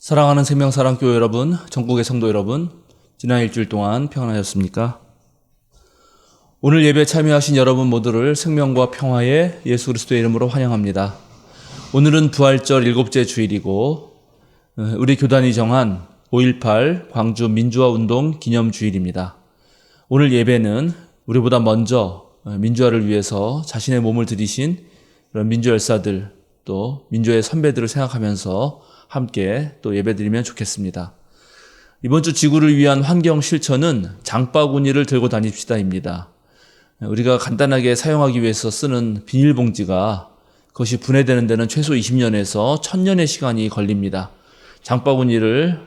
사랑하는 생명사랑교회 여러분, 전국의 성도 여러분, 지난 일주일 동안 평안하셨습니까? 오늘 예배 참여하신 여러분 모두를 생명과 평화의 예수 그리스도의 이름으로 환영합니다. 오늘은 부활절 7째 주일이고 우리 교단이 정한 5.18 광주 민주화운동 기념주일입니다. 오늘 예배는 우리보다 먼저 민주화를 위해서 자신의 몸을 들이신 그런 민주열사들 또 민주의 선배들을 생각하면서 함께 또 예배드리면 좋겠습니다. 이번 주 지구를 위한 환경 실천은 장바구니를 들고 다닙시다입니다. 우리가 간단하게 사용하기 위해서 쓰는 비닐봉지가 그것이 분해되는 데는 최소 20년에서 1000년의 시간이 걸립니다. 장바구니를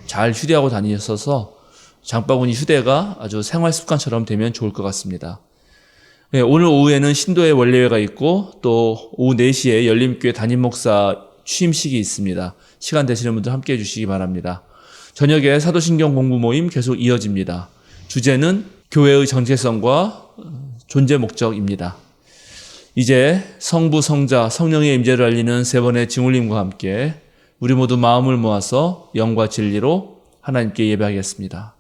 잘 휴대하고 다니셔서 장바구니 휴대가 아주 생활 습관처럼 되면 좋을 것 같습니다. 오늘 오후에는 신도의 원례회가 있고 또 오후 4시에 열림교회 담임목사 취임식이 있습니다. 시간 되시는 분들 함께 해주시기 바랍니다. 저녁에 사도신경 공부 모임 계속 이어집니다. 주제는 교회의 정체성과 존재 목적입니다. 이제 성부, 성자, 성령의 임재를 알리는 세 번의 증울림과 함께 우리 모두 마음을 모아서 영과 진리로 하나님께 예배하겠습니다.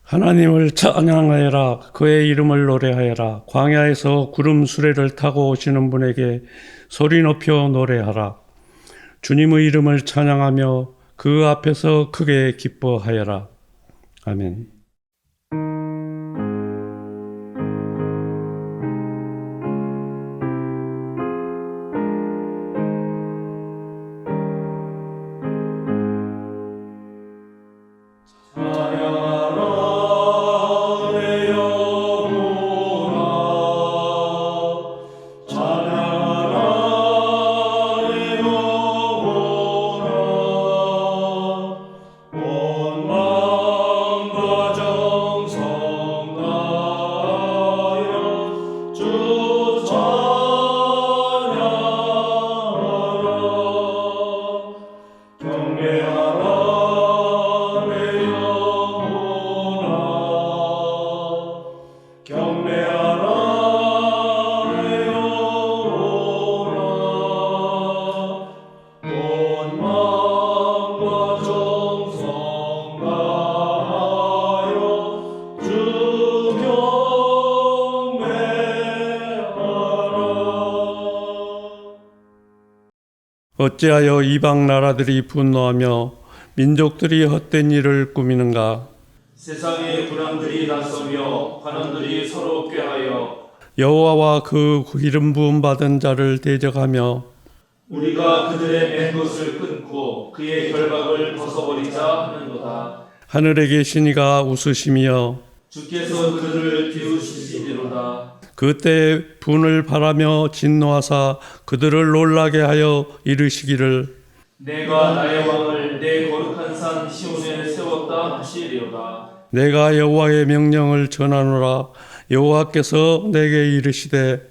하나님을 찬양하여라. 그의 이름을 노래하여라. 광야에서 구름 수레를 타고 오시는 분에게 소리 높여 노래하라. 주님의 이름을 찬양하며 그 앞에서 크게 기뻐하여라. 아멘. 어찌하여 이방 나라들이 분노하며 민족들이 헛된 일을 꾸미는가? 세상의 군왕들이 나서며 관원들이 서로 꾀하여 여호와와 그 기름 부음 받은 자를 대적하며 우리가 그들의 맨 것을 끊고 그의 결박을 벗어버리자 하는도다. 하늘에 계신 이가 웃으시며 주께서 그들을 비우시리로다. 그때 분을 바라며 진노하사 그들을 놀라게 하여 이르시기를 내가 나의 왕을 내 거룩한 산 시온에 세웠다 하시리로다. 내가 여호와의 명령을 전하노라. 여호와께서 내게 이르시되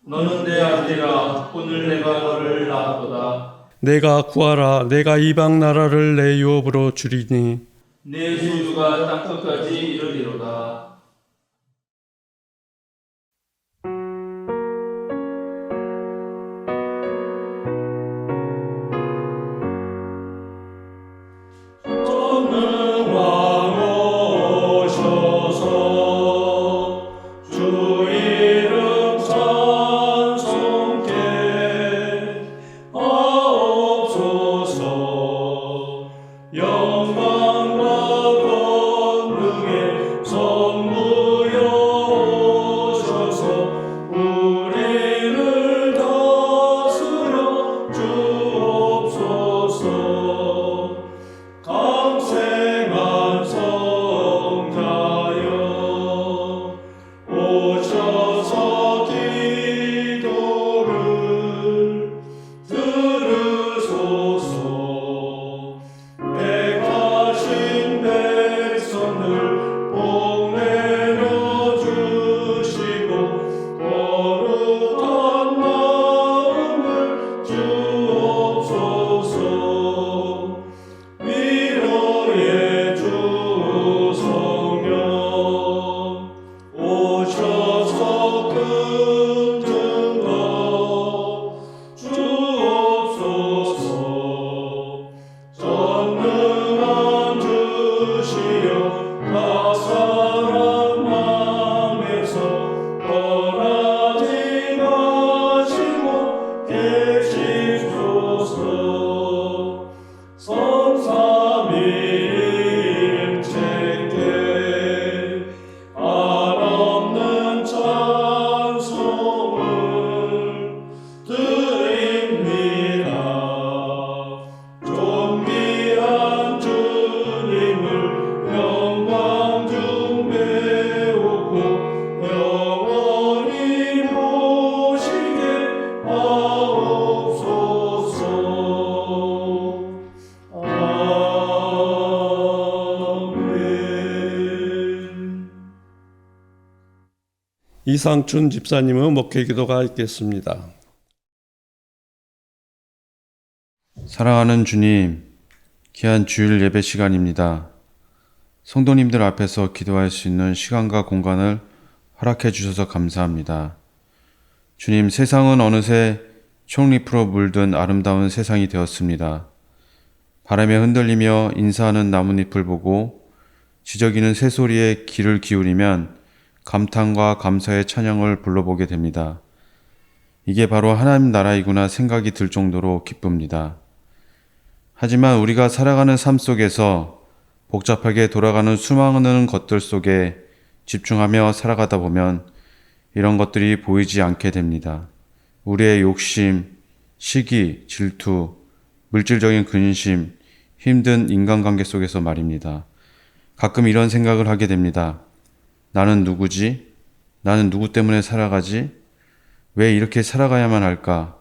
너는 내 아들이라. 오늘 내가 너를 낳았도다. 내가 구하라. 내가 이방 나라를 내 유업으로 주리니 내 소유가 땅끝까지 이르리로다. 찬송께 아옵소서. 이상춘 집사님의 목회 기도가 있겠습니다. 사랑하는 주님, 귀한 주일 예배 시간입니다. 성도님들 앞에서 기도할 수 있는 시간과 공간을 허락해 주셔서 감사합니다. 주님, 세상은 어느새 총잎으로 물든 아름다운 세상이 되었습니다. 바람에 흔들리며 인사하는 나뭇잎을 보고 지저귀는 새소리에 귀를 기울이면 감탄과 감사의 찬양을 불러보게 됩니다. 이게 바로 하나님 나라이구나 생각이 들 정도로 기쁩니다. 하지만 우리가 살아가는 삶 속에서 복잡하게 돌아가는 수많은 것들 속에 집중하며 살아가다 보면 이런 것들이 보이지 않게 됩니다. 우리의 욕심, 시기, 질투, 물질적인 근심, 힘든 인간관계 속에서 말입니다. 가끔 이런 생각을 하게 됩니다. 나는 누구지? 나는 누구 때문에 살아가지? 왜 이렇게 살아가야만 할까?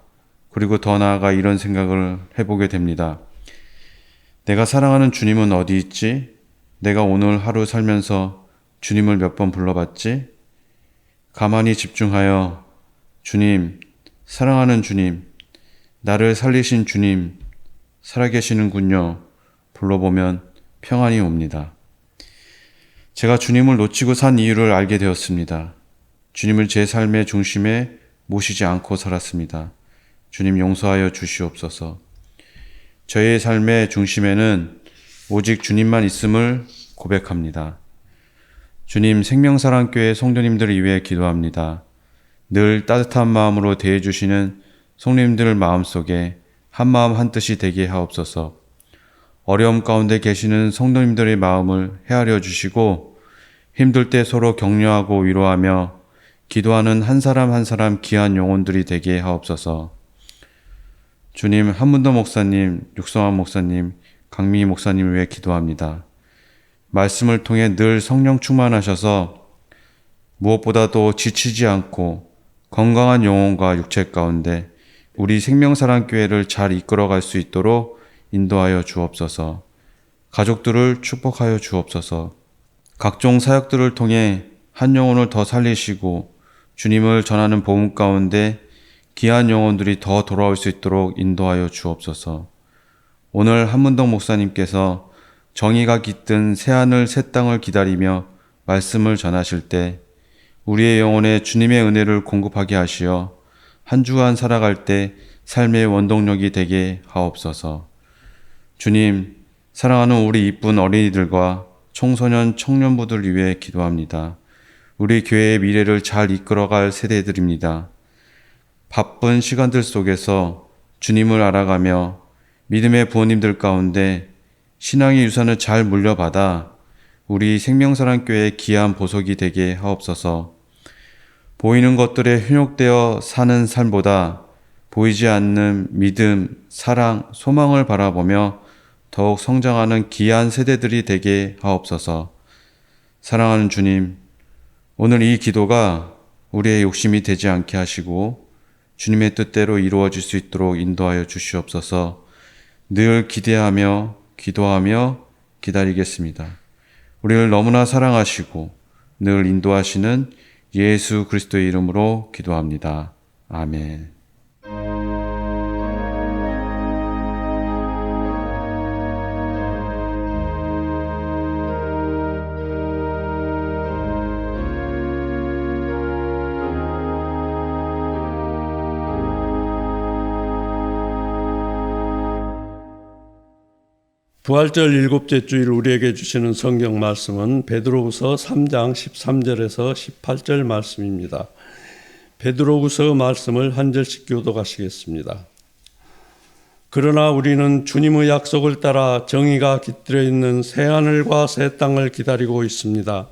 그리고 더 나아가 이런 생각을 해보게 됩니다. 내가 사랑하는 주님은 어디 있지? 내가 오늘 하루 살면서 주님을 몇 번 불러봤지? 가만히 집중하여 주님, 사랑하는 주님, 나를 살리신 주님, 살아계시는군요. 불러보면 평안이 옵니다. 제가 주님을 놓치고 산 이유를 알게 되었습니다. 주님을 제 삶의 중심에 모시지 않고 살았습니다. 주님 용서하여 주시옵소서. 저의 삶의 중심에는 오직 주님만 있음을 고백합니다. 주님, 생명사랑교회 성도님들을 위해 기도합니다. 늘 따뜻한 마음으로 대해주시는 성도님들 마음속에 한마음 한뜻이 되게 하옵소서. 어려움 가운데 계시는 성도님들의 마음을 헤아려 주시고 힘들 때 서로 격려하고 위로하며 기도하는 한 사람 한 사람 귀한 영혼들이 되게 하옵소서. 주님, 한문도 목사님, 육성환 목사님, 강민희 목사님을 위해 기도합니다. 말씀을 통해 늘 성령 충만하셔서 무엇보다도 지치지 않고 건강한 영혼과 육체 가운데 우리 생명사랑교회를 잘 이끌어갈 수 있도록 인도하여 주옵소서. 가족들을 축복하여 주옵소서. 각종 사역들을 통해 한 영혼을 더 살리시고 주님을 전하는 복음 가운데 귀한 영혼들이 더 돌아올 수 있도록 인도하여 주옵소서. 오늘 한문동 목사님께서 정의가 깃든 새하늘 새 땅을 기다리며 말씀을 전하실 때 우리의 영혼에 주님의 은혜를 공급하게 하시어 한 주간 살아갈 때 삶의 원동력이 되게 하옵소서. 주님, 사랑하는 우리 이쁜 어린이들과 청소년 청년부들을 위해 기도합니다. 우리 교회의 미래를 잘 이끌어갈 세대들입니다. 바쁜 시간들 속에서 주님을 알아가며 믿음의 부모님들 가운데 신앙의 유산을 잘 물려받아 우리 생명사랑교회의 귀한 보석이 되게 하옵소서. 보이는 것들에 현혹되어 사는 삶보다 보이지 않는 믿음, 사랑, 소망을 바라보며 더욱 성장하는 귀한 세대들이 되게 하옵소서. 사랑하는 주님, 오늘 이 기도가 우리의 욕심이 되지 않게 하시고 주님의 뜻대로 이루어질 수 있도록 인도하여 주시옵소서. 늘 기대하며 기도하며 기다리겠습니다. 우리를 너무나 사랑하시고 늘 인도하시는 예수 그리스도의 이름으로 기도합니다. 아멘. 부활절 일곱째 주일 우리에게 주시는 성경 말씀은 베드로후서 3장 13절에서 18절 말씀입니다. 베드로후서 말씀을 한 절씩 교독하시겠습니다. 그러나 우리는 주님의 약속을 따라 정의가 깃들어 있는 새하늘과 새 땅을 기다리고 있습니다.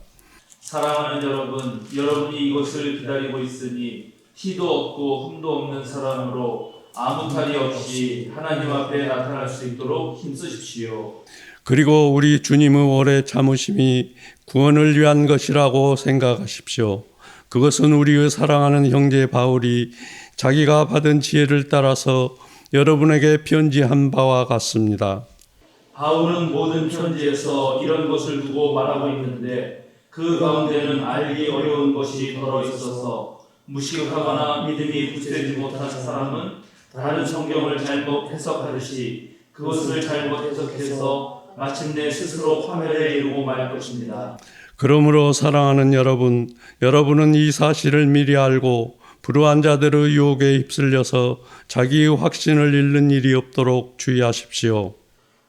사랑하는 여러분, 여러분이 이것을 기다리고 있으니 티도 없고 흠도 없는 사랑으로 아무 탈이 없이 하나님 앞에 나타날 수 있도록 힘쓰십시오. 그리고 우리 주님의 오래 참으심이 구원을 위한 것이라고 생각하십시오. 그것은 우리의 사랑하는 형제 바울이 자기가 받은 지혜를 따라서 여러분에게 편지한 바와 같습니다. 바울은 모든 편지에서 이런 것을 두고 말하고 있는데 그 가운데는 알기 어려운 것이 더러 있어서 무식하거나 믿음이 굳세지 못한 사람은 다른 성경을 잘못 해석하듯이 그것을 잘못 해석해서 마침내 스스로 화면에 이르고 말 것입니다. 그러므로 사랑하는 여러분, 여러분은 이 사실을 미리 알고 불우한 자들의 유혹에 휩쓸려서 자기의 확신을 잃는 일이 없도록 주의하십시오.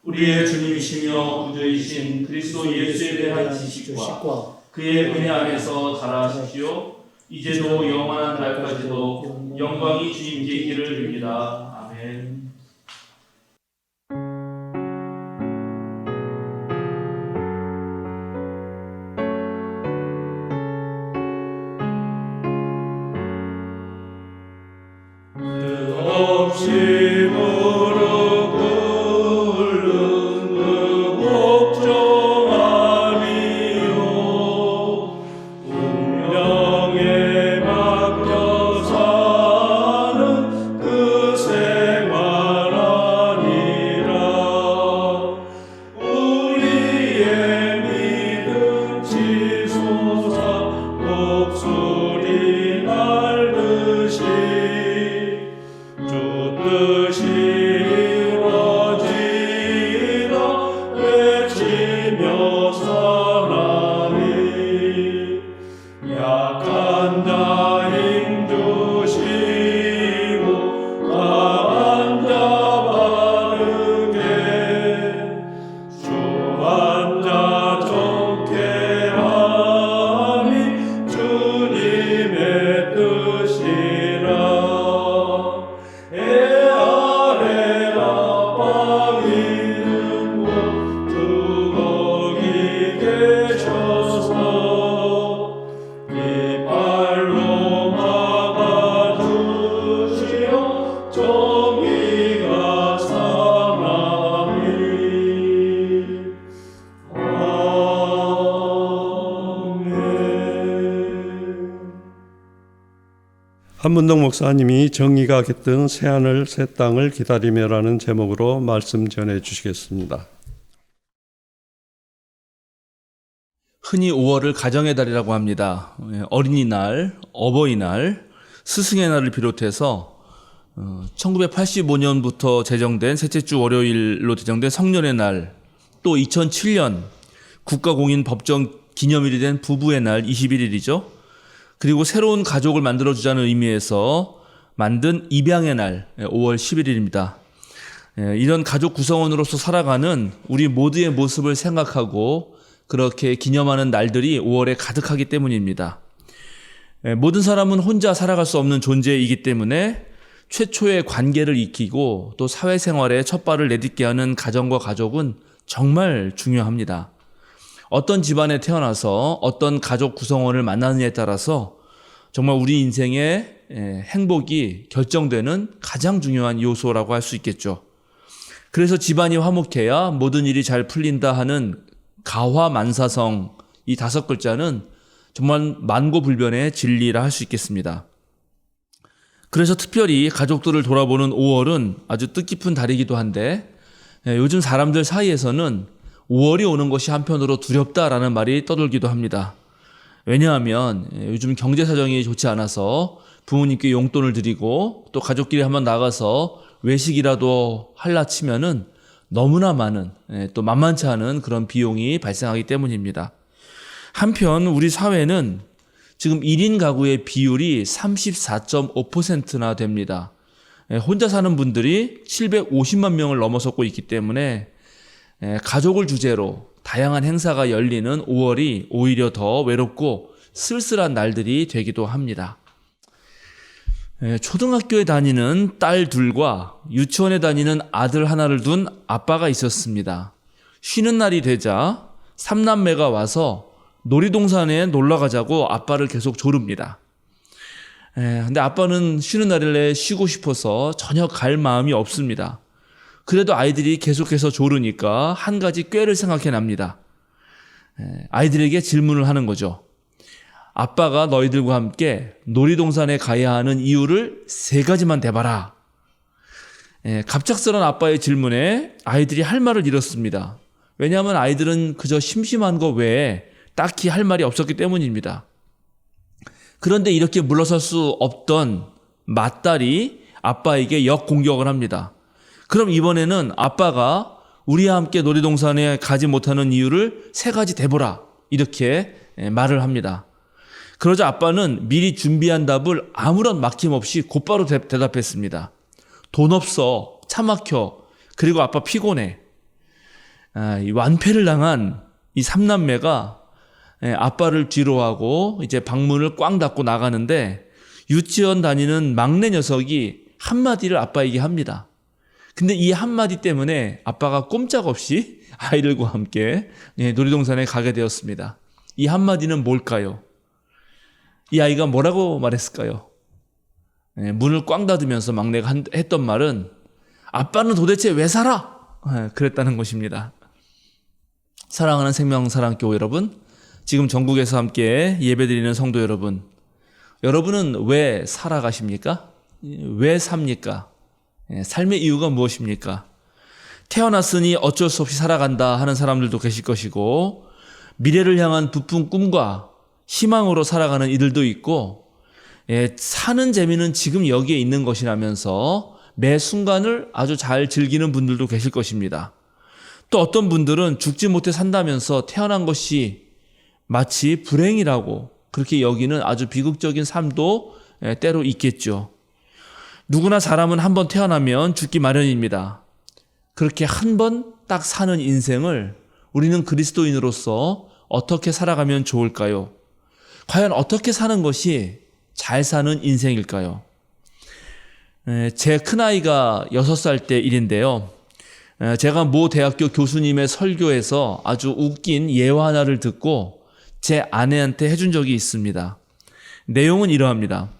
우리의 주님이시며 구주이신 그리스도 예수에 대한 지식과 그의 은혜 안에서 자라십시오. 이제도 영원한 날까지도 영광이 주님께 있기를 빕니다. 아멘. 없이 무릎 꿇는 그 복종함이요 운명에 맡겨 사는 그 생활 아니라 우리의 믿음 치솟아 목소리 날듯이 주 뜻이 이루어지라 외치며 살아니 약한 자 힘주시고 강한 자 바르게 주한 자 좋게 하니 주님의 뜻이라 애 아래 아빠 이름과 주 거기 계셔서 이빨로 막아주시어 정의가 사랑이 아멘. 한문동 목사님이 정의가 깃든 새하늘 새 땅을 기다리며라는 제목으로 말씀 전해 주시겠습니다. 흔히 5월을 가정의 달이라고 합니다. 어린이날, 어버이날, 스승의 날을 비롯해서 1985년부터 제정된 셋째 주 월요일로 제정된 성년의 날, 또 2007년 국가공인 법정 기념일이 된 부부의 날 21일이죠. 그리고 새로운 가족을 만들어주자는 의미에서 만든 입양의 날 5월 11일입니다. 이런 가족 구성원으로서 살아가는 우리 모두의 모습을 생각하고 그렇게 기념하는 날들이 5월에 가득하기 때문입니다. 모든 사람은 혼자 살아갈 수 없는 존재이기 때문에 최초의 관계를 익히고 또 사회생활에 첫 발을 내딛게 하는 가정과 가족은 정말 중요합니다. 어떤 집안에 태어나서 어떤 가족 구성원을 만나느냐에 따라서 정말 우리 인생의 행복이 결정되는 가장 중요한 요소라고 할 수 있겠죠. 그래서 집안이 화목해야 모든 일이 잘 풀린다 하는 가화만사성 이 5글자는 정말 만고불변의 진리라 할 수 있겠습니다. 그래서 특별히 가족들을 돌아보는 5월은 아주 뜻깊은 달이기도 한데 요즘 사람들 사이에서는 5월이 오는 것이 한편으로 두렵다라는 말이 떠돌기도 합니다. 왜냐하면 요즘 경제 사정이 좋지 않아서 부모님께 용돈을 드리고 또 가족끼리 한번 나가서 외식이라도 할라 치면은 너무나 많은 또 만만치 않은 그런 비용이 발생하기 때문입니다. 한편 우리 사회는 지금 1인 가구의 비율이 34.5%나 됩니다. 혼자 사는 분들이 750만 명을 넘어섰고 있기 때문에 가족을 주제로 다양한 행사가 열리는 5월이 오히려 더 외롭고 쓸쓸한 날들이 되기도 합니다. 초등학교에 다니는 딸 둘과 유치원에 다니는 아들 하나를 둔 아빠가 있었습니다. 쉬는 날이 되자 3남매가 와서 놀이동산에 놀러 가자고 아빠를 계속 조릅니다. 근데 아빠는 쉬는 날에 쉬고 싶어서 전혀 갈 마음이 없습니다. 그래도 아이들이 계속해서 조르니까 한 가지 꾀를 생각해 납니다. 아이들에게 질문을 하는 거죠. 아빠가 너희들과 함께 놀이동산에 가야 하는 이유를 3가지만 대봐라. 갑작스런 아빠의 질문에 아이들이 할 말을 잃었습니다. 왜냐하면 아이들은 그저 심심한 거 외에 딱히 할 말이 없었기 때문입니다. 그런데 이렇게 물러설 수 없던 맏딸이 아빠에게 역공격을 합니다. 그럼 이번에는 아빠가 우리와 함께 놀이동산에 가지 못하는 이유를 3가지 대보라, 이렇게 말을 합니다. 그러자 아빠는 미리 준비한 답을 아무런 막힘없이 곧바로 대답했습니다. 돈 없어, 차 막혀, 그리고 아빠 피곤해. 이 완패를 당한 이 3남매가 아빠를 뒤로하고 이제 방문을 꽝 닫고 나가는데, 유치원 다니는 막내 녀석이 한마디를 아빠에게 합니다. 근데 이 한마디 때문에 아빠가 꼼짝없이 아이들과 함께 놀이동산에 가게 되었습니다. 이 한마디는 뭘까요? 이 아이가 뭐라고 말했을까요? 문을 꽝 닫으면서 막내가 했던 말은, 아빠는 도대체 왜 살아? 그랬다는 것입니다. 사랑하는 생명사랑교회 여러분, 지금 전국에서 함께 예배드리는 성도 여러분, 여러분은 왜 살아가십니까? 왜 삽니까? 삶의 이유가 무엇입니까? 태어났으니 어쩔 수 없이 살아간다 하는 사람들도 계실 것이고, 미래를 향한 부푼 꿈과 희망으로 살아가는 이들도 있고, 사는 재미는 지금 여기에 있는 것이라면서 매 순간을 아주 잘 즐기는 분들도 계실 것입니다. 또 어떤 분들은 죽지 못해 산다면서 태어난 것이 마치 불행이라고 그렇게 여기는 아주 비극적인 삶도 때로 있겠죠. 누구나 사람은 한 번 태어나면 죽기 마련입니다. 그렇게 한 번 딱 사는 인생을 우리는 그리스도인으로서 어떻게 살아가면 좋을까요? 과연 어떻게 사는 것이 잘 사는 인생일까요? 제 큰아이가 6살 때 일인데요. 제가 모 대학교 교수님의 설교에서 아주 웃긴 예화 하나를 듣고 제 아내한테 해준 적이 있습니다. 내용은 이러합니다.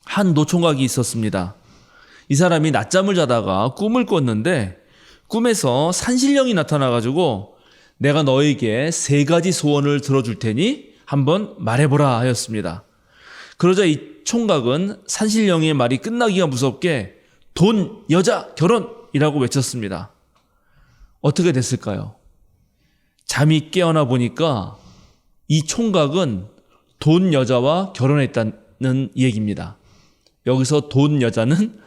한 노총각이 있었습니다. 이 사람이 낮잠을 자다가 꿈을 꿨는데, 꿈에서 산신령이 나타나가지고 내가 너에게 3가지 소원을 들어줄 테니 한번 말해보라 하였습니다. 그러자 이 총각은 산신령의 말이 끝나기가 무섭게 돈, 여자, 결혼이라고 외쳤습니다. 어떻게 됐을까요? 잠이 깨어나 보니까 이 총각은 돈 여자와 결혼했다는 얘기입니다. 여기서 돈 여자는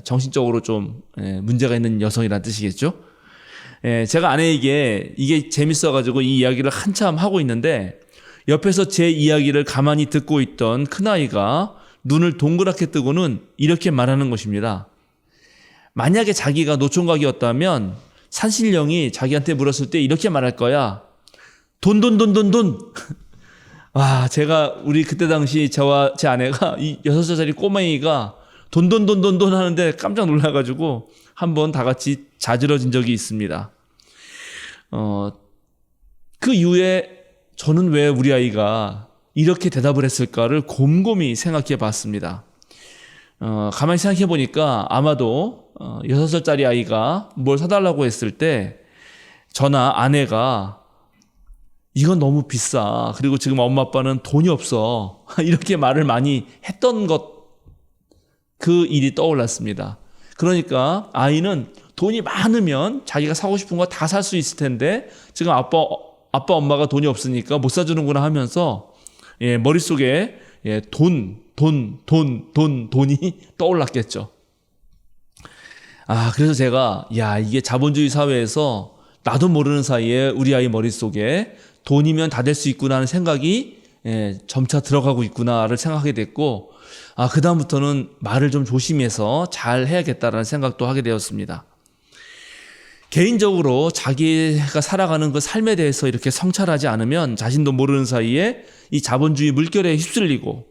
정신적으로 좀 문제가 있는 여성이라는 뜻이겠죠. 제가 아내에게 이게 재밌어가지고 이 이야기를 한참 하고 있는데, 옆에서 제 이야기를 가만히 듣고 있던 큰아이가 눈을 동그랗게 뜨고는 이렇게 말하는 것입니다. 만약에 자기가 노총각이었다면 산신령이 자기한테 물었을 때 이렇게 말할 거야. 돈. 와, 우리 그때 당시 저와 제 아내가 이 6살짜리 꼬맹이가 돈 하는데 깜짝 놀라가지고 한번 다 같이 자지러진 적이 있습니다. 그 이후에 저는 왜 우리 아이가 이렇게 대답을 했을까를 곰곰이 생각해 봤습니다. 가만히 생각해 보니까 아마도 6살짜리 아이가 뭘 사달라고 했을 때 저나 아내가 이건 너무 비싸, 그리고 지금 엄마 아빠는 돈이 없어, 이렇게 말을 많이 했던 그 일이 떠올랐습니다. 그러니까 아이는 돈이 많으면 자기가 사고 싶은 거 다 살 수 있을 텐데 지금 아빠 엄마가 돈이 없으니까 못 사주는구나 하면서 머릿속에 돈이 떠올랐겠죠. 그래서 제가 이게 자본주의 사회에서 나도 모르는 사이에 우리 아이 머릿속에 돈이면 다 될 수 있구나 하는 생각이 점차 들어가고 있구나를 생각하게 됐고, 그다음부터는 말을 좀 조심해서 잘 해야겠다라는 생각도 하게 되었습니다. 개인적으로 자기가 살아가는 그 삶에 대해서 이렇게 성찰하지 않으면 자신도 모르는 사이에 이 자본주의 물결에 휩쓸리고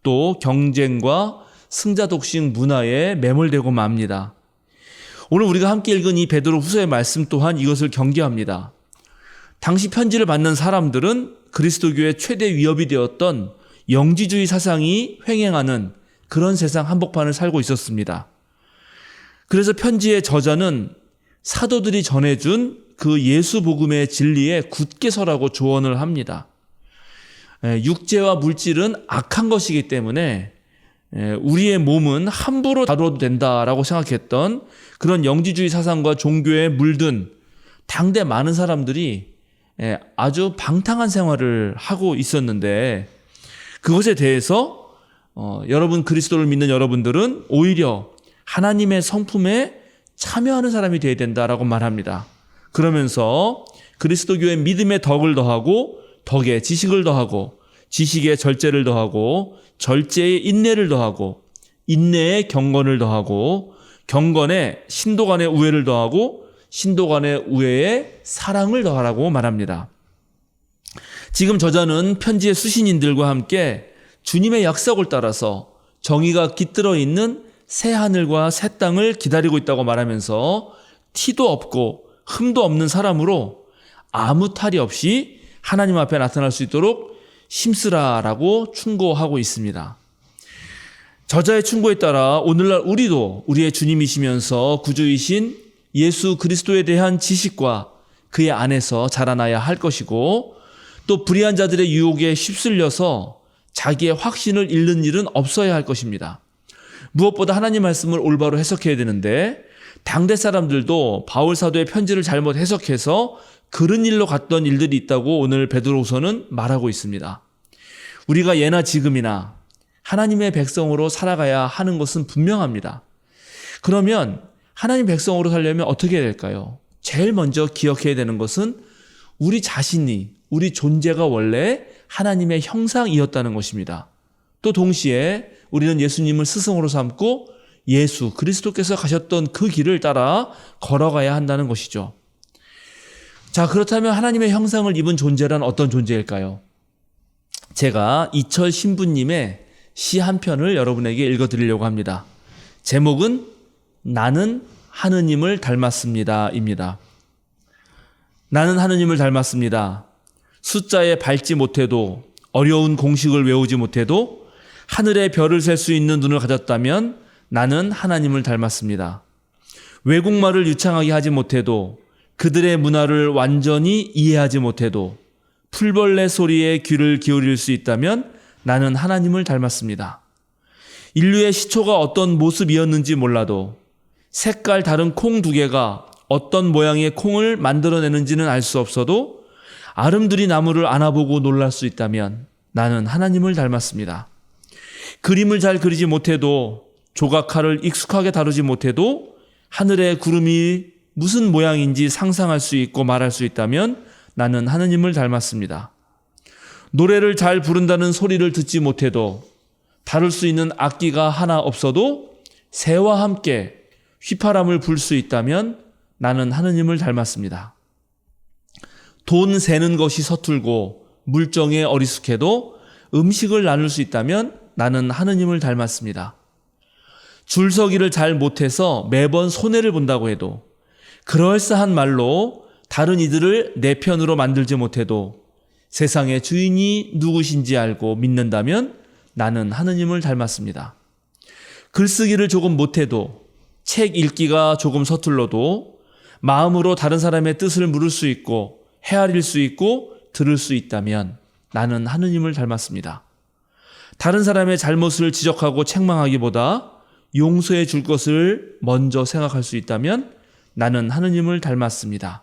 또 경쟁과 승자 독식 문화에 매몰되고 맙니다. 오늘 우리가 함께 읽은 이 베드로 후서의 말씀 또한 이것을 경계합니다. 당시 편지를 받는 사람들은 그리스도교의 최대 위협이 되었던 영지주의 사상이 횡행하는 그런 세상 한복판을 살고 있었습니다. 그래서 편지의 저자는 사도들이 전해준 그 예수 복음의 진리에 굳게 서라고 조언을 합니다. 육체와 물질은 악한 것이기 때문에 우리의 몸은 함부로 다뤄도 된다라고 생각했던 그런 영지주의 사상과 종교에 물든 당대 많은 사람들이 아주 방탕한 생활을 하고 있었는데 그것에 대해서 여러분 그리스도를 믿는 여러분들은 오히려 하나님의 성품에 참여하는 사람이 되어야 된다라고 말합니다. 그러면서 그리스도교의 믿음의 덕을 더하고 덕에 지식을 더하고 지식에 절제를 더하고 절제에 인내를 더하고 인내에 경건을 더하고 경건에 신도 간의 우애를 더하고 신도 간의 우애에 사랑을 더하라고 말합니다. 지금 저자는 편지의 수신인들과 함께 주님의 약속을 따라서 정의가 깃들어 있는 새 하늘과 새 땅을 기다리고 있다고 말하면서 티도 없고 흠도 없는 사람으로 아무 탈이 없이 하나님 앞에 나타날 수 있도록 힘쓰라라고 충고하고 있습니다. 저자의 충고에 따라 오늘날 우리도 우리의 주님이시면서 구주이신 예수 그리스도에 대한 지식과 그의 안에서 자라나야 할 것이고 또 불의한 자들의 유혹에 휩쓸려서 자기의 확신을 잃는 일은 없어야 할 것입니다. 무엇보다 하나님 말씀을 올바로 해석해야 되는데 당대 사람들도 바울 사도의 편지를 잘못 해석해서 그런 일로 갔던 일들이 있다고 오늘 베드로후서는 말하고 있습니다. 우리가 예나 지금이나 하나님의 백성으로 살아가야 하는 것은 분명합니다. 그러면 하나님 백성으로 살려면 어떻게 해야 될까요? 제일 먼저 기억해야 되는 것은 우리 자신이, 우리 존재가 원래 하나님의 형상이었다는 것입니다. 또 동시에 우리는 예수님을 스승으로 삼고 예수 그리스도께서 가셨던 그 길을 따라 걸어가야 한다는 것이죠. 자, 그렇다면 하나님의 형상을 입은 존재란 어떤 존재일까요? 제가 이철 신부님의 시 한 편을 여러분에게 읽어드리려고 합니다. 제목은 나는 하느님을 닮았습니다 입니다. 나는 하느님을 닮았습니다. 숫자에 밟지 못해도 어려운 공식을 외우지 못해도 하늘의 별을 셀 수 있는 눈을 가졌다면 나는 하나님을 닮았습니다. 외국말을 유창하게 하지 못해도 그들의 문화를 완전히 이해하지 못해도 풀벌레 소리에 귀를 기울일 수 있다면 나는 하나님을 닮았습니다. 인류의 시초가 어떤 모습이었는지 몰라도 색깔 다른 콩 2개가 어떤 모양의 콩을 만들어내는지는 알 수 없어도 아름드리 나무를 안아보고 놀랄 수 있다면 나는 하나님을 닮았습니다. 그림을 잘 그리지 못해도 조각칼을 익숙하게 다루지 못해도 하늘의 구름이 무슨 모양인지 상상할 수 있고 말할 수 있다면 나는 하느님을 닮았습니다. 노래를 잘 부른다는 소리를 듣지 못해도 다룰 수 있는 악기가 하나 없어도 새와 함께 휘파람을 불 수 있다면 나는 하느님을 닮았습니다. 돈 세는 것이 서툴고 물정에 어리숙해도 음식을 나눌 수 있다면 나는 하느님을 닮았습니다. 줄서기를 잘 못해서 매번 손해를 본다고 해도 그럴싸한 말로 다른 이들을 내 편으로 만들지 못해도 세상의 주인이 누구신지 알고 믿는다면 나는 하느님을 닮았습니다. 글쓰기를 조금 못해도 책 읽기가 조금 서툴러도 마음으로 다른 사람의 뜻을 물을 수 있고 헤아릴 수 있고 들을 수 있다면 나는 하느님을 닮았습니다. 다른 사람의 잘못을 지적하고 책망하기보다 용서해 줄 것을 먼저 생각할 수 있다면 나는 하느님을 닮았습니다.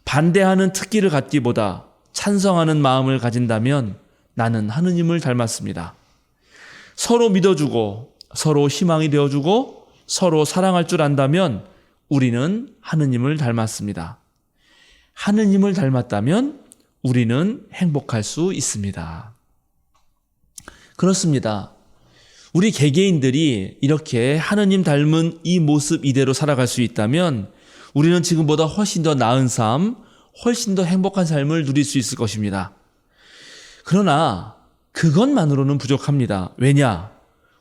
반대하는 특기를 갖기보다 찬성하는 마음을 가진다면 나는 하느님을 닮았습니다. 서로 믿어주고 서로 희망이 되어주고 서로 사랑할 줄 안다면 우리는 하느님을 닮았습니다. 하느님을 닮았다면 우리는 행복할 수 있습니다. 그렇습니다. 우리 개개인들이 이렇게 하느님 닮은 이 모습 이대로 살아갈 수 있다면 우리는 지금보다 훨씬 더 나은 삶, 훨씬 더 행복한 삶을 누릴 수 있을 것입니다. 그러나 그것만으로는 부족합니다. 왜냐?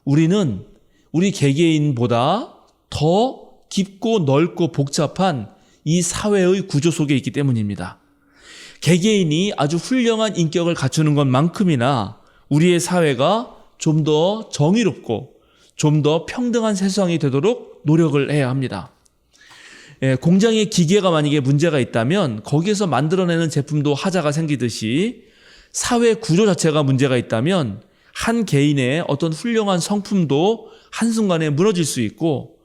우리는 우리 개개인보다 더 깊고 넓고 복잡한 이 사회의 구조 속에 있기 때문입니다. 개개인이 아주 훌륭한 인격을 갖추는 것만큼이나 우리의 사회가 좀 더 정의롭고 좀 더 평등한 세상이 되도록 노력을 해야 합니다. 공장의 기계가 만약에 문제가 있다면 거기에서 만들어내는 제품도 하자가 생기듯이 사회 구조 자체가 문제가 있다면 한 개인의 어떤 훌륭한 성품도 한순간에 무너질 수 있고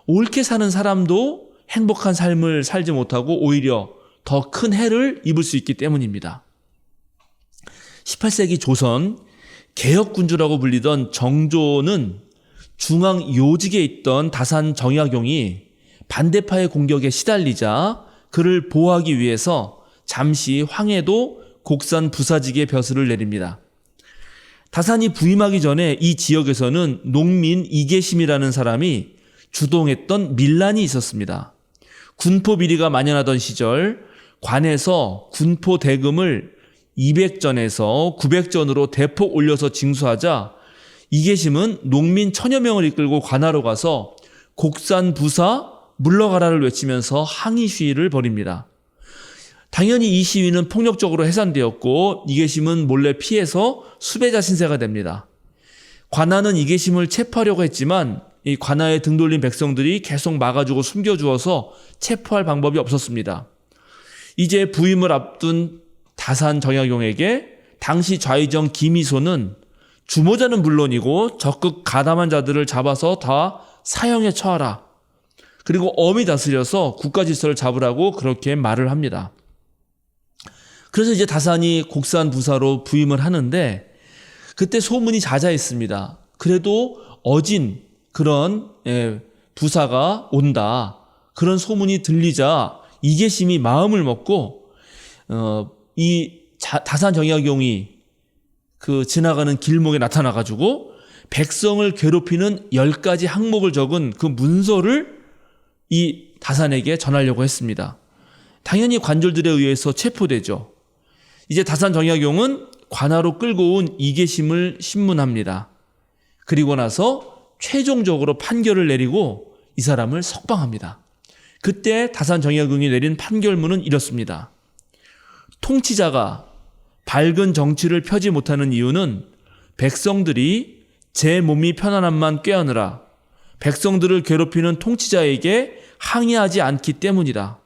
옳게 사는 사람도 행복한 삶을 살지 못하고 오히려 더 큰 해를 입을 수 있기 때문입니다. 18세기 조선 개혁군주라고 불리던 정조는 중앙 요직에 있던 다산 정약용이 반대파의 공격에 시달리자 그를 보호하기 위해서 잠시 황해도 곡산 부사직에 벼슬을 내립니다. 다산이 부임하기 전에 이 지역에서는 농민 이계심이라는 사람이 주동했던 밀란이 있었습니다. 군포 비리가 만연하던 시절 관에서 군포 대금을 200전에서 900전으로 대폭 올려서 징수하자 이계심은 농민 1000여 명을 이끌고 관하로 가서 곡산 부사 물러가라를 외치면서 항의 시위를 벌입니다. 당연히 이 시위는 폭력적으로 해산되었고 이계심은 몰래 피해서 수배자 신세가 됩니다. 관아는 이계심을 체포하려고 했지만 이 관아에 등 돌린 백성들이 계속 막아주고 숨겨주어서 체포할 방법이 없었습니다. 이제 부임을 앞둔 다산 정약용에게 당시 좌의정 김희소는 주모자는 물론이고 적극 가담한 자들을 잡아서 다 사형에 처하라. 그리고 엄히 다스려서 국가 질서를 잡으라고 그렇게 말을 합니다. 그래서 이제 다산이 곡산 부사로 부임을 하는데 그때 소문이 자자했습니다. 그래도 어진 그런 부사가 온다. 그런 소문이 들리자 이계심이 마음을 먹고 다산 정약용이 그 지나가는 길목에 나타나가지고 백성을 괴롭히는 10가지 항목을 적은 그 문서를 이 다산에게 전하려고 했습니다. 당연히 관졸들에 의해서 체포되죠. 이제 다산 정약용은 관하로 끌고 온 이계심을 신문합니다. 그리고 나서 최종적으로 판결을 내리고 이 사람을 석방합니다. 그때 다산 정약용이 내린 판결문은 이렇습니다. 통치자가 밝은 정치를 펴지 못하는 이유는 백성들이 제 몸이 편안함만 꾀하느라 백성들을 괴롭히는 통치자에게 항의하지 않기 때문이다.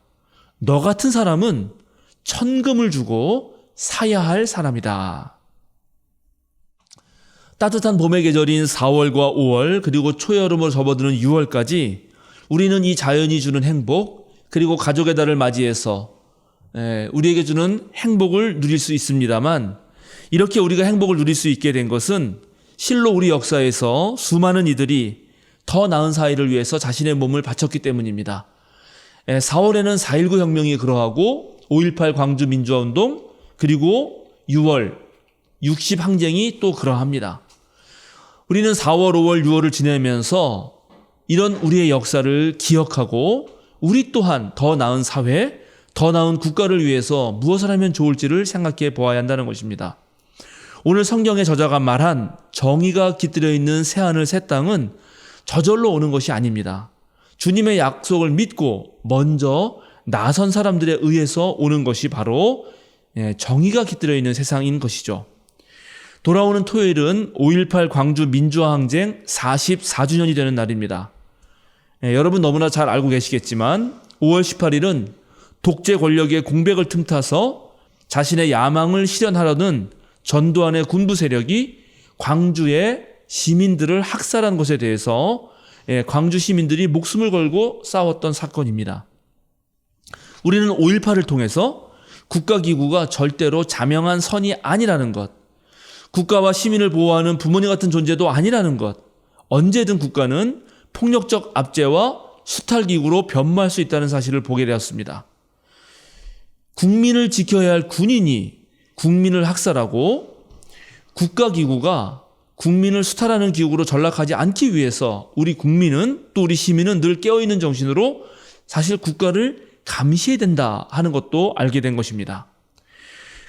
너 같은 사람은 천금을 주고 사야 할 사람이다. 따뜻한 봄의 계절인 4월과 5월 그리고 초여름으로 접어드는 6월까지 우리는 이 자연이 주는 행복 그리고 가족의 달을 맞이해서 우리에게 주는 행복을 누릴 수 있습니다만 이렇게 우리가 행복을 누릴 수 있게 된 것은 실로 우리 역사에서 수많은 이들이 더 나은 사회를 위해서 자신의 몸을 바쳤기 때문입니다. 4월에는 4.19 혁명이 그러하고 5.18 광주 민주화운동 그리고 6월 60 항쟁이 또 그러합니다. 우리는 4월, 5월, 6월을 지내면서 이런 우리의 역사를 기억하고 우리 또한 더 나은 사회, 더 나은 국가를 위해서 무엇을 하면 좋을지를 생각해 보아야 한다는 것입니다. 오늘 성경의 저자가 말한 정의가 깃들여 있는 새하늘 새 땅은 저절로 오는 것이 아닙니다. 주님의 약속을 믿고 먼저 나선 사람들에 의해서 오는 것이 바로 정의가 깃들여 있는 세상인 것이죠. 돌아오는 토요일은 5.18 광주 민주화항쟁 44주년이 되는 날입니다. 여러분 너무나 잘 알고 계시겠지만 5월 18일은 독재 권력의 공백을 틈타서 자신의 야망을 실현하려는 전두환의 군부 세력이 광주의 시민들을 학살한 것에 대해서 광주 시민들이 목숨을 걸고 싸웠던 사건입니다. 우리는 5.18을 통해서 국가기구가 절대로 자명한 선이 아니라는 것, 국가와 시민을 보호하는 부모님 같은 존재도 아니라는 것, 언제든 국가는 폭력적 압제와 수탈기구로 변모할 수 있다는 사실을 보게 되었습니다. 국민을 지켜야 할 군인이 국민을 학살하고 국가기구가 국민을 수탈하는 기구로 전락하지 않기 위해서 우리 국민은 또 우리 시민은 늘 깨어있는 정신으로 사실 국가를 감시해야 된다 하는 것도 알게 된 것입니다.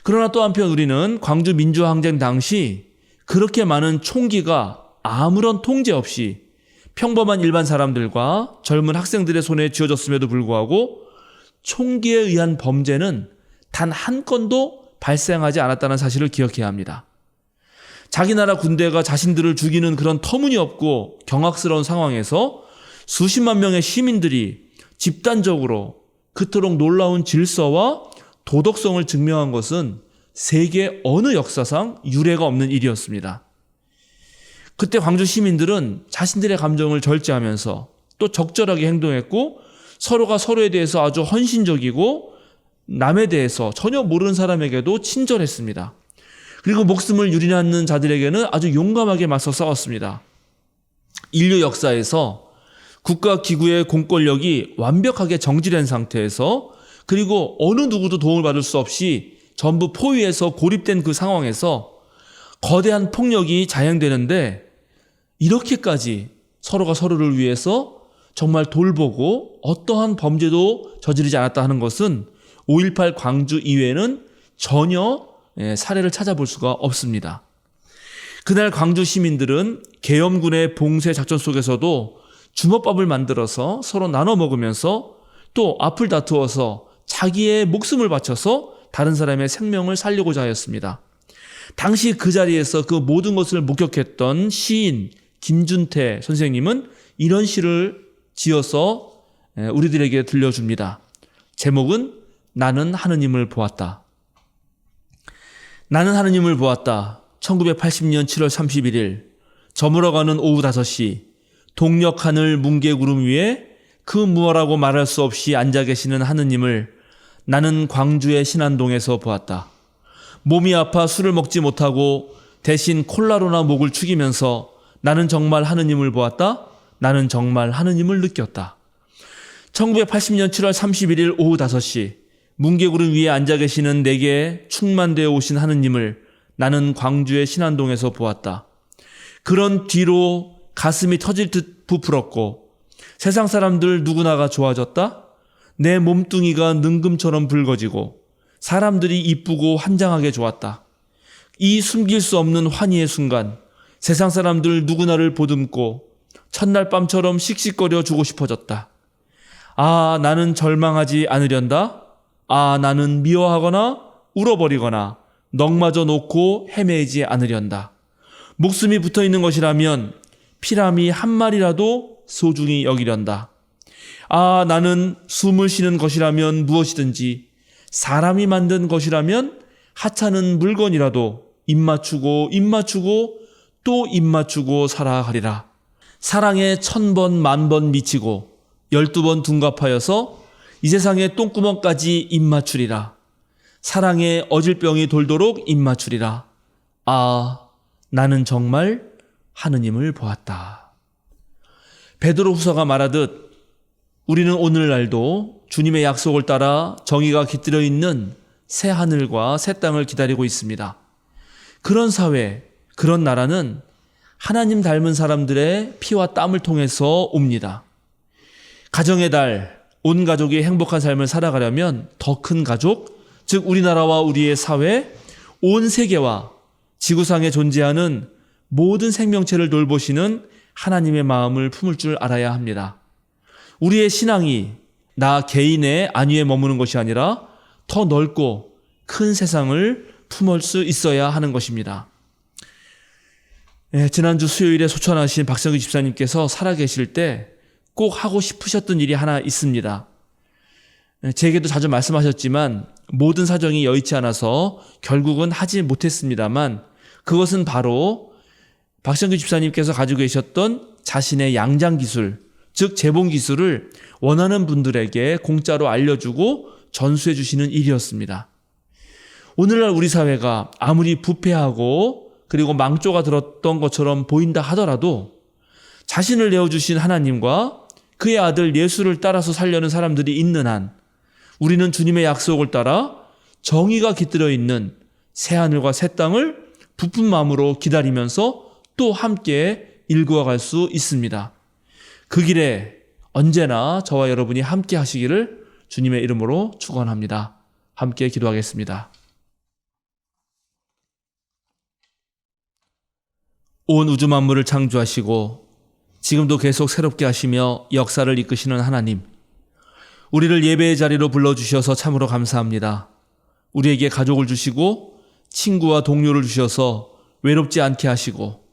그러나 또 한편 우리는 광주 민주화항쟁 당시 그렇게 많은 총기가 아무런 통제 없이 평범한 일반 사람들과 젊은 학생들의 손에 쥐어졌음에도 불구하고 총기에 의한 범죄는 단 한 건도 발생하지 않았다는 사실을 기억해야 합니다. 자기 나라 군대가 자신들을 죽이는 그런 터무니없고 경악스러운 상황에서 수십만 명의 시민들이 집단적으로 그토록 놀라운 질서와 도덕성을 증명한 것은 세계 어느 역사상 유례가 없는 일이었습니다. 그때 광주 시민들은 자신들의 감정을 절제하면서 또 적절하게 행동했고 서로가 서로에 대해서 아주 헌신적이고 남에 대해서 전혀 모르는 사람에게도 친절했습니다. 그리고 목숨을 유린하는 자들에게는 아주 용감하게 맞서 싸웠습니다. 인류 역사에서 국가기구의 공권력이 완벽하게 정지된 상태에서 그리고 어느 누구도 도움을 받을 수 없이 전부 포위해서 고립된 그 상황에서 거대한 폭력이 자행되는데 이렇게까지 서로가 서로를 위해서 정말 돌보고 어떠한 범죄도 저지르지 않았다 하는 것은 5.18 광주 이외에는 전혀 사례를 찾아볼 수가 없습니다. 그날 광주 시민들은 계엄군의 봉쇄 작전 속에서도 주먹밥을 만들어서 서로 나눠 먹으면서 또 앞을 다투어서 자기의 목숨을 바쳐서 다른 사람의 생명을 살리고자 하였습니다. 당시 그 자리에서 그 모든 것을 목격했던 시인 김준태 선생님은 이런 시를 지어서 우리들에게 들려줍니다. 제목은 나는 하느님을 보았다. 나는 하느님을 보았다. 1980년 7월 31일 저물어가는 오후 5시 동력 하늘 뭉게구름 위에 그 무엇라고 말할 수 없이 앉아 계시는 하느님을 나는 광주의 신안동에서 보았다. 몸이 아파 술을 먹지 못하고 대신 콜라로나 목을 축이면서 나는 정말 하느님을 보았다. 나는 정말 하느님을 느꼈다. 1980년 7월 31일 오후 5시 뭉게구름 위에 앉아 계시는 내게 충만되어 오신 하느님을 나는 광주의 신안동에서 보았다. 그런 뒤로 가슴이 터질 듯 부풀었고 세상 사람들 누구나가 좋아졌다. 내 몸뚱이가 능금처럼 붉어지고 사람들이 이쁘고 환장하게 좋았다. 이 숨길 수 없는 환희의 순간 세상 사람들 누구나를 보듬고 첫날 밤처럼 씩씩거려 주고 싶어졌다. 아, 나는 절망하지 않으련다. 아, 나는 미워하거나 울어버리거나 넋마저 놓고 헤매지 않으련다. 목숨이 붙어있는 것이라면 피라미 한 마리라도 소중히 여기련다. 아, 나는 숨을 쉬는 것이라면 무엇이든지 사람이 만든 것이라면 하찮은 물건이라도 입맞추고 또 입맞추고 살아가리라. 사랑에 1000번 만번 미치고 12번 둔갑하여서 이 세상의 똥구멍까지 입맞추리라. 사랑에 어질병이 돌도록 입맞추리라. 아, 나는 정말 하느님을 보았다. 베드로 후서가 말하듯 우리는 오늘날도 주님의 약속을 따라 정의가 깃들어 있는 새 하늘과 새 땅을 기다리고 있습니다. 그런 사회, 그런 나라는 하나님 닮은 사람들의 피와 땀을 통해서 옵니다. 가정의 달, 온 가족이 행복한 삶을 살아가려면 더 큰 가족, 즉 우리나라와 우리의 사회, 온 세계와 지구상에 존재하는 모든 생명체를 돌보시는 하나님의 마음을 품을 줄 알아야 합니다. 우리의 신앙이 나 개인의 안위에 머무는 것이 아니라 더 넓고 큰 세상을 품을 수 있어야 하는 것입니다. 지난주 수요일에 소천하신 박성규 집사님께서 살아계실 때 꼭 하고 싶으셨던 일이 하나 있습니다. 제게도 자주 말씀하셨지만 모든 사정이 여의치 않아서 결국은 하지 못했습니다만 그것은 바로 박성규 집사님께서 가지고 계셨던 자신의 양장 기술, 즉 재봉 기술을 원하는 분들에게 공짜로 알려주고 전수해 주시는 일이었습니다. 오늘날 우리 사회가 아무리 부패하고 그리고 망조가 들었던 것처럼 보인다 하더라도 자신을 내어주신 하나님과 그의 아들 예수를 따라서 살려는 사람들이 있는 한 우리는 주님의 약속을 따라 정의가 깃들어 있는 새하늘과 새 땅을 부푼 마음으로 기다리면서 또 함께 일구어갈 수 있습니다. 그 길에 언제나 저와 여러분이 함께 하시기를 주님의 이름으로 축원합니다. 함께 기도하겠습니다. 온 우주 만물을 창조하시고 지금도 계속 새롭게 하시며 역사를 이끄시는 하나님, 우리를 예배의 자리로 불러주셔서 참으로 감사합니다. 우리에게 가족을 주시고 친구와 동료를 주셔서 외롭지 않게 하시고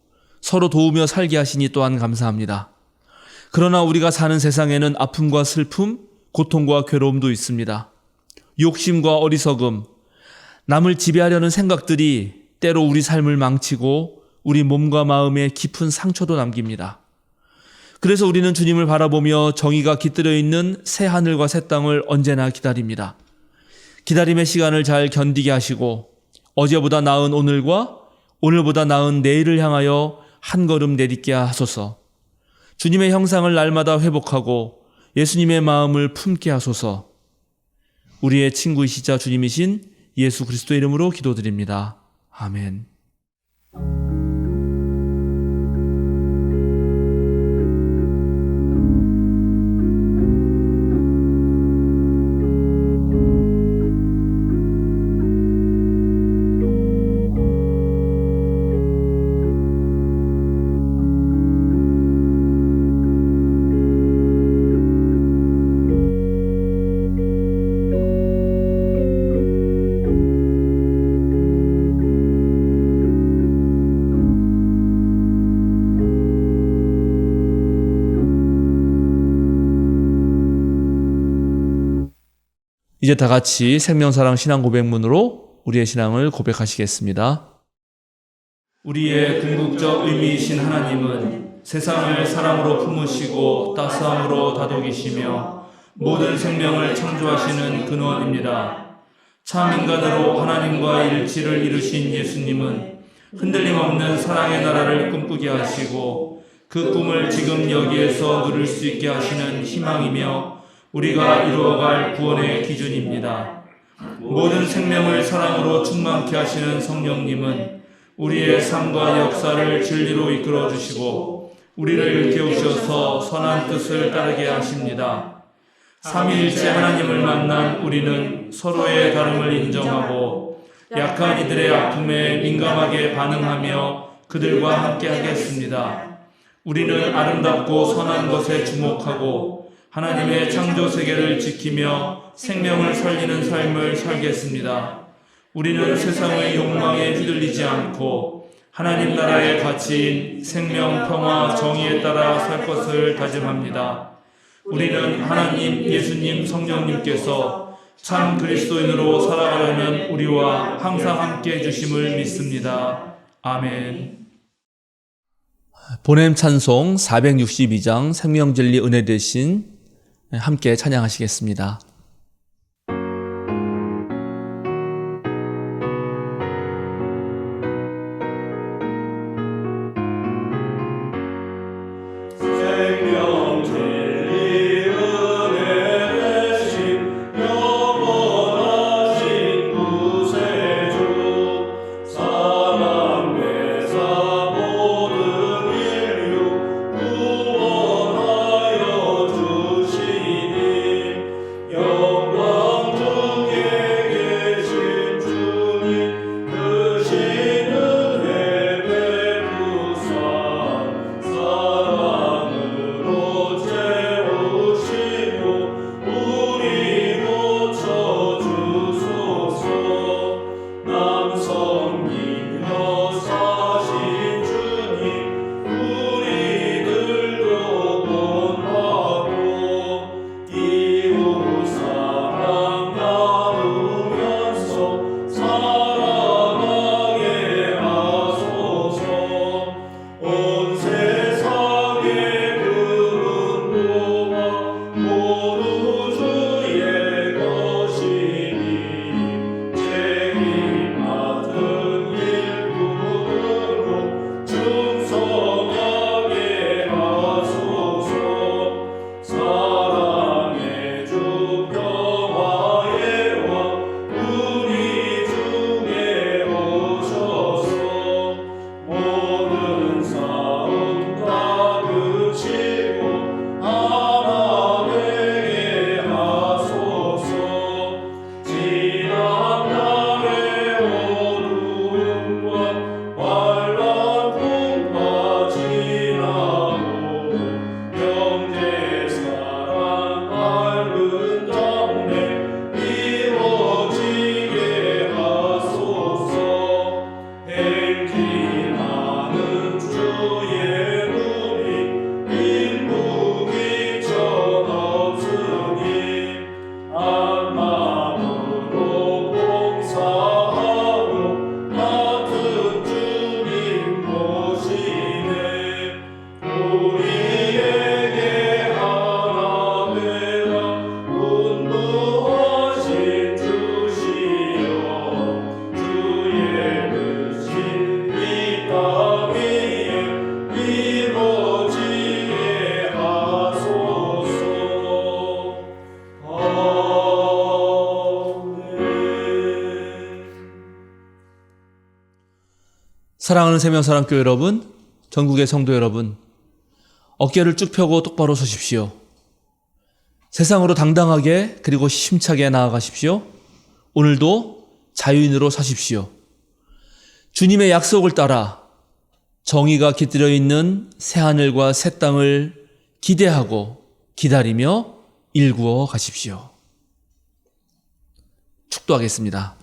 서로 도우며 살게 하시니 또한 감사합니다. 그러나 우리가 사는 세상에는 아픔과 슬픔, 고통과 괴로움도 있습니다. 욕심과 어리석음, 남을 지배하려는 생각들이 때로 우리 삶을 망치고 우리 몸과 마음에 깊은 상처도 남깁니다. 그래서 우리는 주님을 바라보며 정의가 깃들어 있는 새 하늘과 새 땅을 언제나 기다립니다. 기다림의 시간을 잘 견디게 하시고 어제보다 나은 오늘과 오늘보다 나은 내일을 향하여 한 걸음 내딛게 하소서. 주님의 형상을 날마다 회복하고 예수님의 마음을 품게 하소서. 우리의 친구이시자 주님이신 예수 그리스도 이름으로 기도드립니다. 아멘. 이제 다 같이 생명사랑 신앙 고백문으로 우리의 신앙을 고백하시겠습니다. 우리의 궁극적 의미이신 하나님은 세상을 사랑으로 품으시고 따스함으로 다독이시며 모든 생명을 창조하시는 근원입니다. 참 인간으로 하나님과 일치를 이루신 예수님은 흔들림 없는 사랑의 나라를 꿈꾸게 하시고 그 꿈을 지금 여기에서 누릴 수 있게 하시는 희망이며 우리가 이루어갈 구원의 기준입니다. 모든 생명을 사랑으로 충만케 하시는 성령님은 우리의 삶과 역사를 진리로 이끌어 주시고 우리를 일깨우셔서 선한 뜻을 따르게 하십니다. 삼위일체 하나님을 만난 우리는 서로의 다름을 인정하고 약한 이들의 아픔에 민감하게 반응하며 그들과 함께 하겠습니다. 우리는 아름답고 선한 것에 주목하고 하나님의 창조 세계를 지키며 생명을 살리는 삶을 살겠습니다. 우리는 세상의 욕망에 휘둘리지 않고 하나님 나라의 가치인 생명, 평화, 정의에 따라 살 것을 다짐합니다. 우리는 하나님, 예수님, 성령님께서 참 그리스도인으로 살아가려는 우리와 항상 함께 해주심을 믿습니다. 아멘. 보냄 찬송 462장 생명진리 은혜 대신 함께 찬양하시겠습니다. 구원하여 주시니 사랑하는 생명사랑교회 여러분, 전국의 성도 여러분, 어깨를 쭉 펴고 똑바로 서십시오. 세상으로 당당하게 그리고 힘차게 나아가십시오. 오늘도 자유인으로 사십시오. 주님의 약속을 따라 정의가 깃들여 있는 새하늘과 새 땅을 기대하고 기다리며 일구어 가십시오. 축도하겠습니다.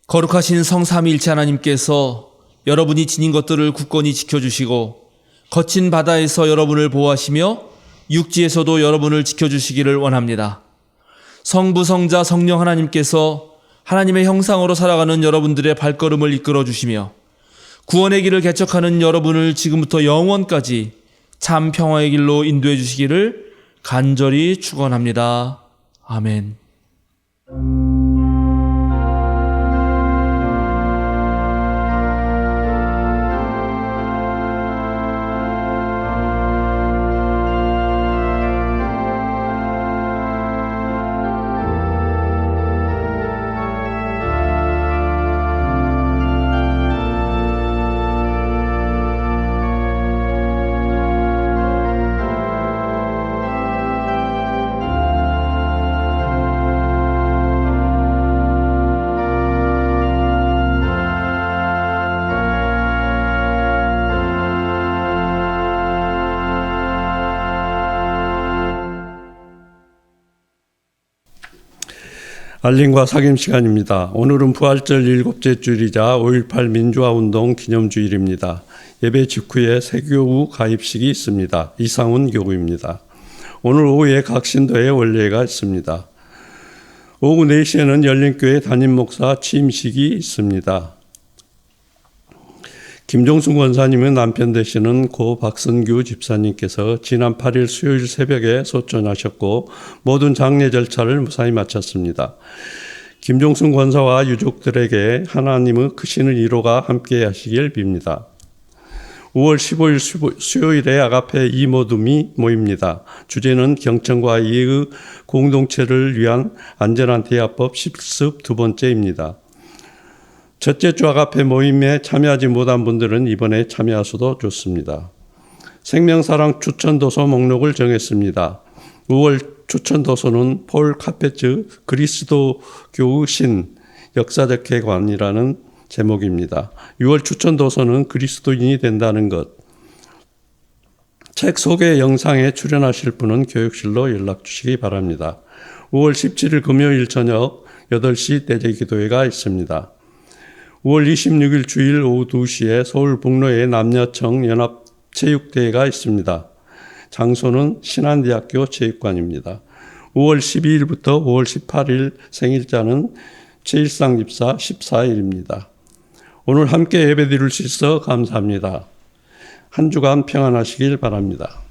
거룩하신 성삼위일체 하나님께서 여러분이 지닌 것들을 굳건히 지켜주시고 거친 바다에서 여러분을 보호하시며 육지에서도 여러분을 지켜주시기를 원합니다. 성부, 성자, 성령 하나님께서 하나님의 형상으로 살아가는 여러분들의 발걸음을 이끌어 주시며 구원의 길을 개척하는 여러분을 지금부터 영원까지 참 평화의 길로 인도해 주시기를 간절히 축원합니다. 아멘. 알림과 사귐 시간입니다. 오늘은 부활절 7째 주일이자 5.18 민주화운동 기념주일입니다. 예배 직후에 세교우 가입식이 있습니다. 이상훈 교구입니다. 오늘 오후에 각 신도에 원례가 있습니다. 오후 4시에는 열린교회 담임목사 취임식이 있습니다. 김종순 권사님의 남편 되시는 고 박선규 집사님께서 지난 8일 수요일 새벽에 소천하셨고 모든 장례 절차를 무사히 마쳤습니다. 김종순 권사와 유족들에게 하나님의 크신 위로가 함께 하시길 빕니다. 5월 15일 수요일에 아가페 이모둠이 모입니다. 주제는 경청과 이해의 공동체를 위한 안전한 대화법 실습 2번째입니다. 첫째 주 아가페 모임에 참여하지 못한 분들은 이번에 참여하셔도 좋습니다. 생명사랑 추천도서 목록을 정했습니다. 5월 추천도서는 폴 카페츠 그리스도교의 신 역사적 개관이라는 제목입니다. 6월 추천도서는 그리스도인이 된다는 것. 책 소개 영상에 출연하실 분은 교육실로 연락 주시기 바랍니다. 5월 17일 금요일 저녁 8시 대제기도회가 있습니다. 5월 26일 주일 오후 2시에 서울 북로에 남녀청 연합체육대회가 있습니다. 장소는 신한대학교 체육관입니다. 5월 12일부터 5월 18일 생일자는 최일상 집사 14일입니다. 오늘 함께 예배드릴 수 있어 감사합니다. 한 주간 평안하시길 바랍니다.